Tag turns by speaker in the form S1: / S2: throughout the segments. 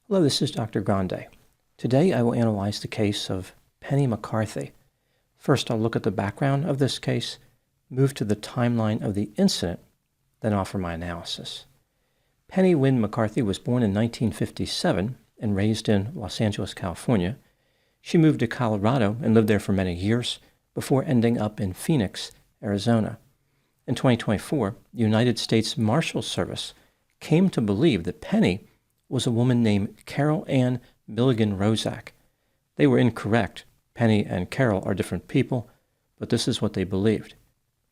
S1: Hello, this is Dr. Grande. Today I will analyze the case of Penny McCarthy. First, I'll look at the background of this case, move to the timeline of the incident, then offer my analysis. Penny Wynne McCarthy was born in 1957 and raised in Los Angeles, California. She moved to Colorado and lived there for many years before ending up in Phoenix, Arizona. In 2024, the United States Marshals Service came to believe that Penny was a woman named Carol Ann Milligan Rozak. They were incorrect. Penny and Carol are different people, but this is what they believed.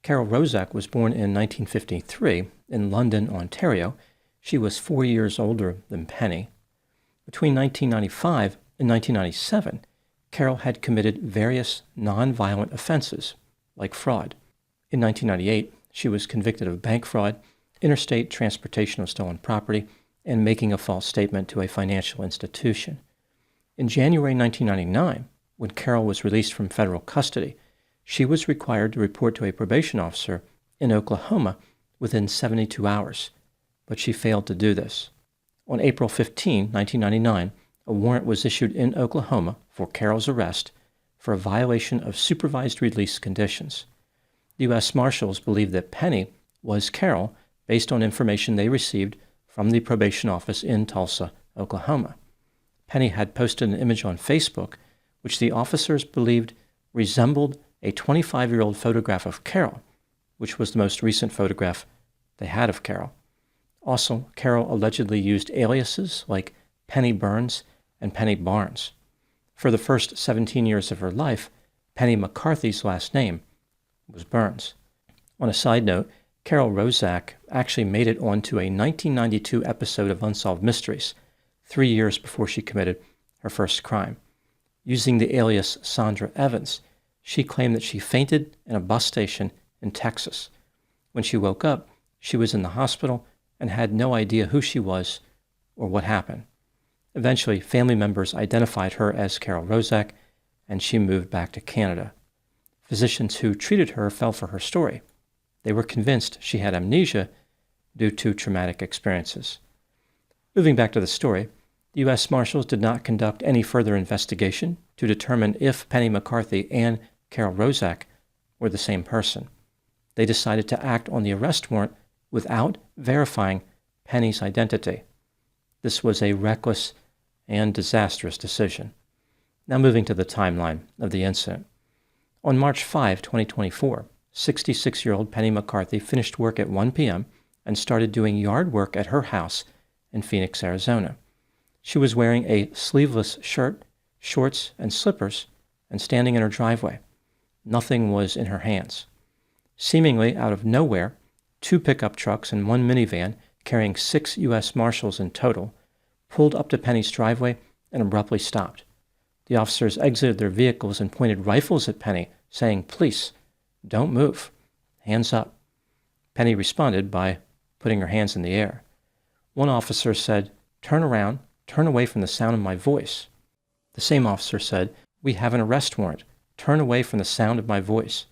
S1: Carol Rozak was born in 1953 in London, Ontario. She was 4 years older than Penny. Between 1995 and 1997, Carol had committed various nonviolent offenses, like fraud. In 1998, she was convicted of bank fraud, interstate transportation of stolen property, and making a false statement to a financial institution. In January 1999, when Carol was released from federal custody, she was required to report to a probation officer in Oklahoma within 72 hours, but she failed to do this. On April 15, 1999, a warrant was issued in Oklahoma for Carol's arrest for a violation of supervised release conditions. The U.S. Marshals believed that Penny was Carol based on information they received from the probation office in Tulsa, Oklahoma. Penny had posted an image on Facebook which the officers believed resembled a 25-year-old photograph of Carol, which was the most recent photograph they had of Carol. Also, Carol allegedly used aliases like Penny Burns and Penny Barnes. For the first 17 years of her life, Penny McCarthy's last name was Burns. On a side note, Carol Rozak actually made it onto a 1992 episode of Unsolved Mysteries, 3 years before she committed her first crime. Using the alias Sandra Evans, she claimed that she fainted in a bus station in Texas. When she woke up, she was in the hospital and had no idea who she was or what happened. Eventually, family members identified her as Carol Rozak, and she moved back to Canada. Physicians who treated her fell for her story. They were convinced she had amnesia due to traumatic experiences. Moving back to the story, the U.S. Marshals did not conduct any further investigation to determine if Penny McCarthy and Carol Rozak were the same person. They decided to act on the arrest warrant without verifying Penny's identity. This was a reckless and disastrous decision. Now moving to the timeline of the incident. On March 5, 2024, 66-year-old Penny McCarthy finished work at 1 p.m. and started doing yard work at her house in Phoenix, Arizona. She was wearing a sleeveless shirt, shorts, and slippers, and standing in her driveway. Nothing was in her hands. Seemingly out of nowhere, 2 pickup trucks and 1 minivan, carrying 6 U.S. Marshals in total, pulled up to Penny's driveway and abruptly stopped. The officers exited their vehicles and pointed rifles at Penny, saying, "Police, don't move. Hands up." Penny responded by putting her hands in the air. One officer said, "Turn around, turn away from the sound of my voice." The same officer said, "We have an arrest warrant. Turn away from the sound of my voice."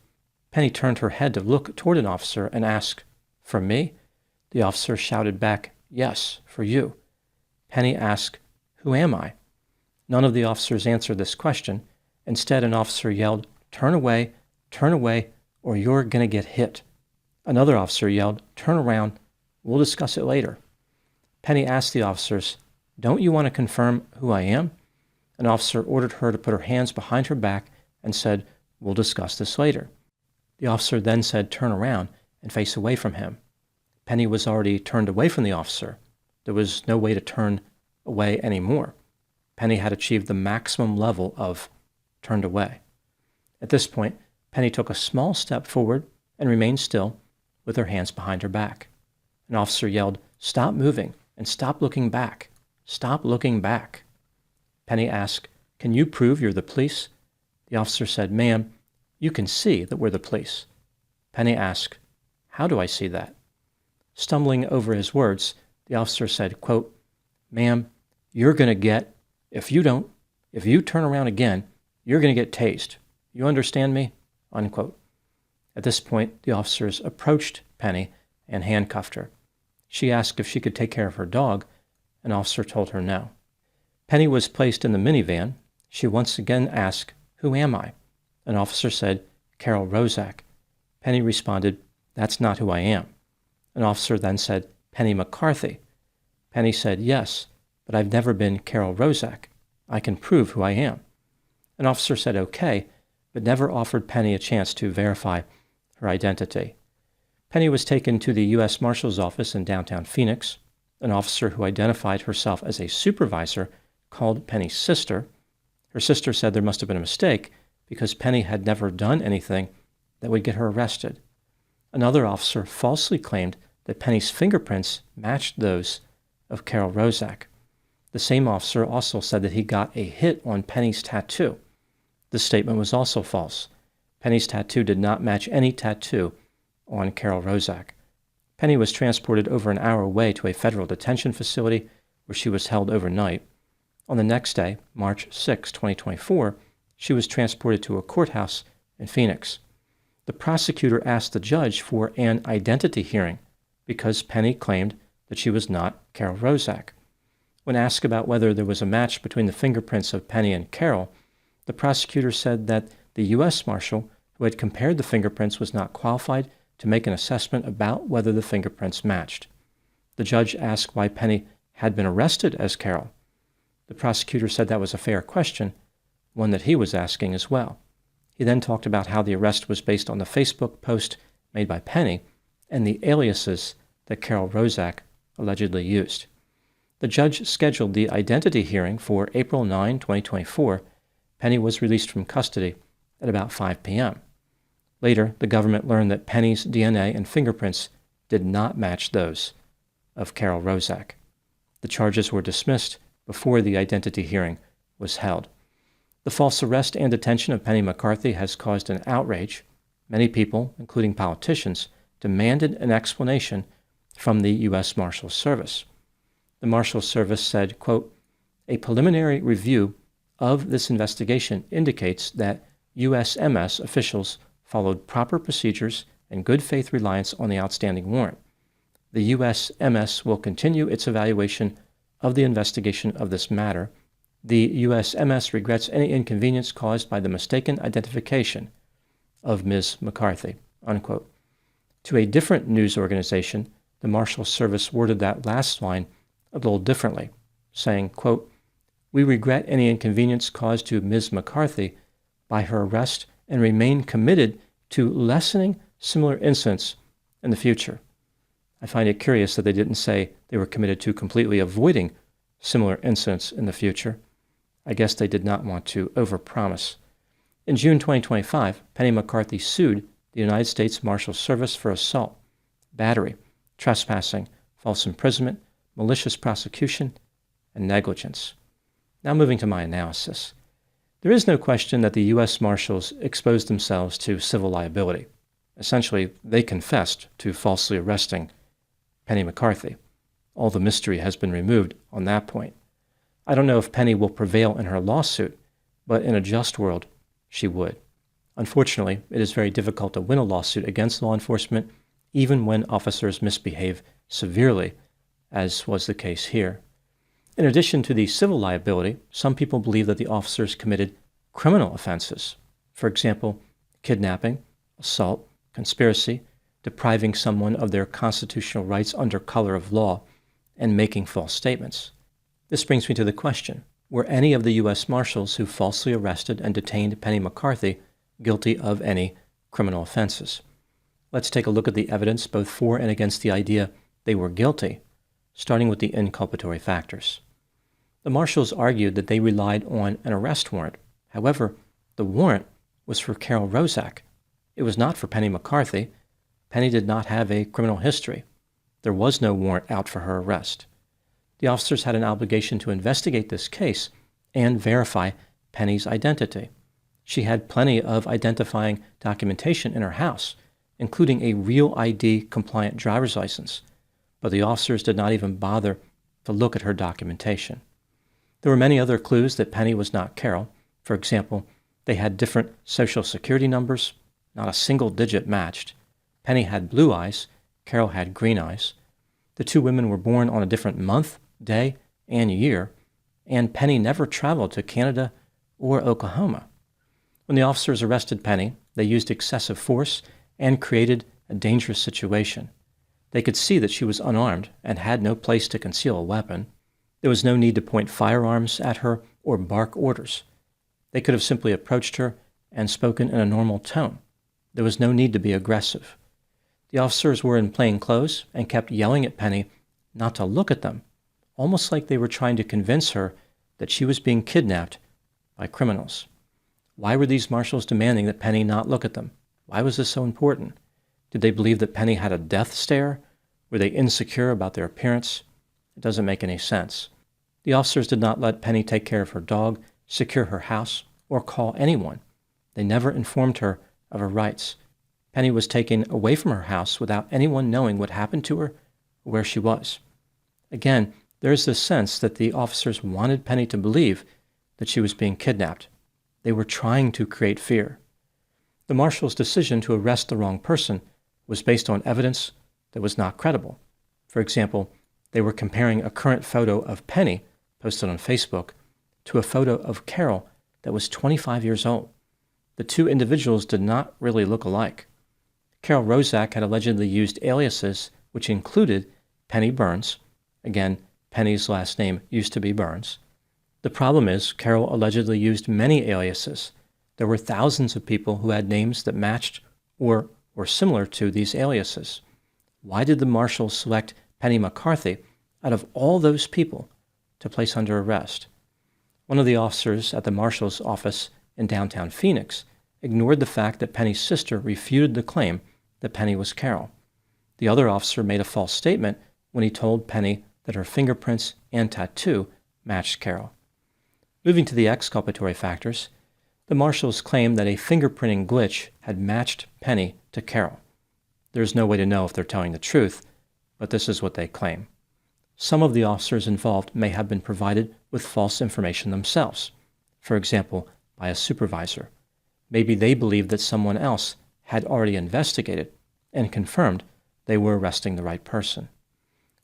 S1: Penny turned her head to look toward an officer and asked, "For me?" The officer shouted back, "Yes, for you." Penny asked, "Who am I?" None of the officers answered this question. Instead, an officer yelled, turn away, or you're going to get hit." Another officer yelled, "Turn around, we'll discuss it later." Penny asked the officers, "Don't you want to confirm who I am?" An officer ordered her to put her hands behind her back and said, "We'll discuss this later." The officer then said, "Turn around and face away from him." Penny was already turned away from the officer. There was no way to turn away anymore. Penny had achieved the maximum level of turned away. At this point, Penny took a small step forward and remained still with her hands behind her back. An officer yelled, "Stop moving and stop looking back. Stop looking back." Penny asked, "Can you prove you're the police?" The officer said, "Ma'am, you can see that we're the police." Penny asked, "How do I see that?" Stumbling over his words, the officer said, quote, "Ma'am, you're going to get, if you turn around again, you're going to get tased. You understand me?" Unquote. At this point, the officers approached Penny and handcuffed her. She asked if she could take care of her dog. An officer told her no. Penny was placed in the minivan. She once again asked, "Who am I?" An officer said, "Carol Rozak." Penny responded, "That's not who I am." An officer then said, "Penny McCarthy." Penny said, "Yes, but I've never been Carol Rozak. I can prove who I am." An officer said, "Okay," but never offered Penny a chance to verify her identity. Penny was taken to the U.S. Marshals office in downtown Phoenix. An officer who identified herself as a supervisor called Penny's sister. Her sister said there must have been a mistake because Penny had never done anything that would get her arrested. Another officer falsely claimed that Penny's fingerprints matched those of Carol Rozak. The same officer also said that he got a hit on Penny's tattoo. This statement was also false. Penny's tattoo did not match any tattoo on Carol Rozak. Penny was transported over an hour away to a federal detention facility where she was held overnight. On the next day, March 6, 2024, she was transported to a courthouse in Phoenix. The prosecutor asked the judge for an identity hearing because Penny claimed that she was not Carol Rozak. When asked about whether there was a match between the fingerprints of Penny and Carol, the prosecutor said that the U.S. Marshal who had compared the fingerprints was not qualified to make an assessment about whether the fingerprints matched. The judge asked why Penny had been arrested as Carol. The prosecutor said that was a fair question, one that he was asking as well. He then talked about how the arrest was based on the Facebook post made by Penny and the aliases that Carol Rozak allegedly used. The judge scheduled the identity hearing for April 9, 2024. Penny was released from custody at about 5 p.m. Later, the government learned that Penny's DNA and fingerprints did not match those of Carol Rozak. The charges were dismissed before the identity hearing was held. The false arrest and detention of Penny McCarthy has caused an outrage. Many people, including politicians, demanded an explanation from the U.S. Marshals Service. The Marshals Service said, quote, "A preliminary review of this investigation indicates that USMS officials followed proper procedures and good faith reliance on the outstanding warrant. The USMS will continue its evaluation of the investigation of this matter. The USMS regrets any inconvenience caused by the mistaken identification of Ms. McCarthy," unquote. To a different news organization, the Marshals Service worded that last line a little differently, saying, quote, "We regret any inconvenience caused to Ms. McCarthy by her arrest and remain committed to lessening similar incidents in the future." I find it curious that they didn't say they were committed to completely avoiding similar incidents in the future. I guess they did not want to overpromise. In June 2025, Penny McCarthy sued the United States Marshals Service for assault, battery, trespassing, false imprisonment, malicious prosecution, and negligence. Now moving to my analysis. There is no question that the U.S. Marshals exposed themselves to civil liability. Essentially, they confessed to falsely arresting Penny McCarthy. All the mystery has been removed on that point. I don't know if Penny will prevail in her lawsuit, but in a just world, she would. Unfortunately, it is very difficult to win a lawsuit against law enforcement, even when officers misbehave severely, as was the case here. In addition to the civil liability, some people believe that the officers committed criminal offenses. For example, kidnapping, assault, conspiracy, depriving someone of their constitutional rights under color of law, and making false statements. This brings me to the question, were any of the U.S. Marshals who falsely arrested and detained Penny McCarthy guilty of any criminal offenses? Let's take a look at the evidence both for and against the idea they were guilty, starting with the inculpatory factors. The Marshals argued that they relied on an arrest warrant. However, the warrant was for Carol Rozak. It was not for Penny McCarthy. Penny did not have a criminal history. There was no warrant out for her arrest. The officers had an obligation to investigate this case and verify Penny's identity. She had plenty of identifying documentation in her house, including a real ID-compliant driver's license, but the officers did not even bother to look at her documentation. There were many other clues that Penny was not Carol. For example, they had different social security numbers, not a single digit matched. Penny had blue eyes, Carol had green eyes. The two women were born on a different month, day, and year. and Penny never traveled to Canada or Oklahoma. When the officers arrested Penny, they used excessive force and created a dangerous situation. They could see that she was unarmed and had no place to conceal a weapon. There was no need to point firearms at her or bark orders. They could have simply approached her and spoken in a normal tone. There was no need to be aggressive. The officers were in plain clothes and kept yelling at Penny not to look at them, almost like they were trying to convince her that she was being kidnapped by criminals. Why were these marshals demanding that Penny not look at them? Why was this so important? Did they believe that Penny had a death stare? Were they insecure about their appearance? It doesn't make any sense. The officers did not let Penny take care of her dog, secure her house, or call anyone. They never informed her of her rights. Penny was taken away from her house without anyone knowing what happened to her or where she was. Again, there is this sense that the officers wanted Penny to believe that she was being kidnapped. They were trying to create fear. The marshals' decision to arrest the wrong person was based on evidence that was not credible. For example, they were comparing a current photo of Penny, posted on Facebook, to a photo of Carol that was 25 years old. The two individuals did not really look alike. Carol Rozak had allegedly used aliases which included Penny Burns. Again, Penny's last name used to be Burns. The problem is, Carol allegedly used many aliases. There were thousands of people who had names that matched or were similar to these aliases. Why did the marshals select Penny McCarthy out of all those people to place under arrest? One of the officers at the marshal's office in downtown Phoenix ignored the fact that Penny's sister refuted the claim that Penny was Carol. The other officer made a false statement when he told Penny that her fingerprints and tattoo matched Carol. Moving to the exculpatory factors, the marshals claimed that a fingerprinting glitch had matched Penny to Carol. There is no way to know if they're telling the truth, but this is what they claim. Some of the officers involved may have been provided with false information themselves, for example, by a supervisor. Maybe they believed that someone else had already investigated and confirmed they were arresting the right person.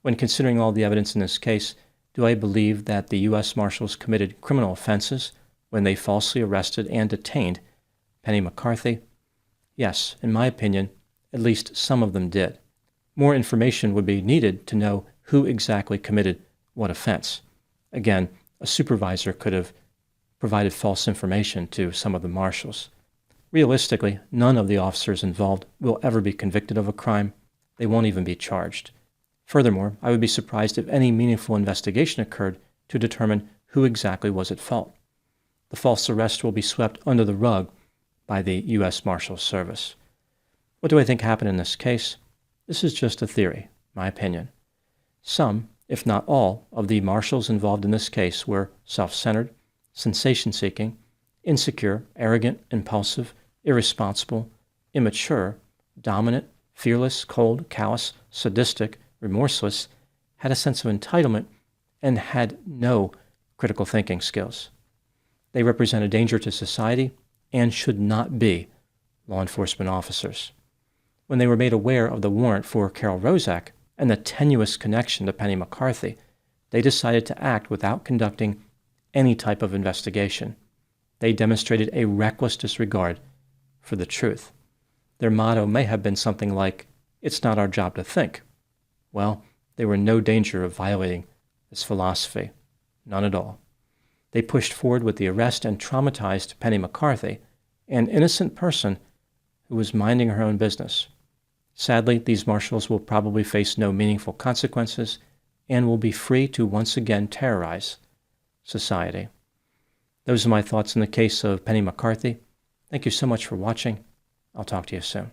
S1: When considering all the evidence in this case, do I believe that the U.S. Marshals committed criminal offenses when they falsely arrested and detained Penny McCarthy? Yes, in my opinion, at least some of them did. More information would be needed to know who exactly committed what offense. Again, a supervisor could have provided false information to some of the marshals. Realistically, none of the officers involved will ever be convicted of a crime. They won't even be charged. Furthermore, I would be surprised if any meaningful investigation occurred to determine who exactly was at fault. The false arrest will be swept under the rug by the U.S. Marshals Service. What do I think happened in this case? This is just a theory, my opinion. Some, if not all, of the marshals involved in this case were self-centered, sensation-seeking, insecure, arrogant, impulsive, irresponsible, immature, dominant, fearless, cold, callous, sadistic, remorseless, had a sense of entitlement, and had no critical thinking skills. They represent a danger to society and should not be law enforcement officers. When they were made aware of the warrant for Carol Rozak and the tenuous connection to Penny McCarthy, they decided to act without conducting any type of investigation. They demonstrated a reckless disregard for the truth. Their motto may have been something like, "It's not our job to think." Well, they were in no danger of violating this philosophy. None at all. They pushed forward with the arrest and traumatized Penny McCarthy, an innocent person who was minding her own business. Sadly, these marshals will probably face no meaningful consequences and will be free to once again terrorize society. Those are my thoughts in the case of Penny McCarthy. Thank you so much for watching. I'll talk to you soon.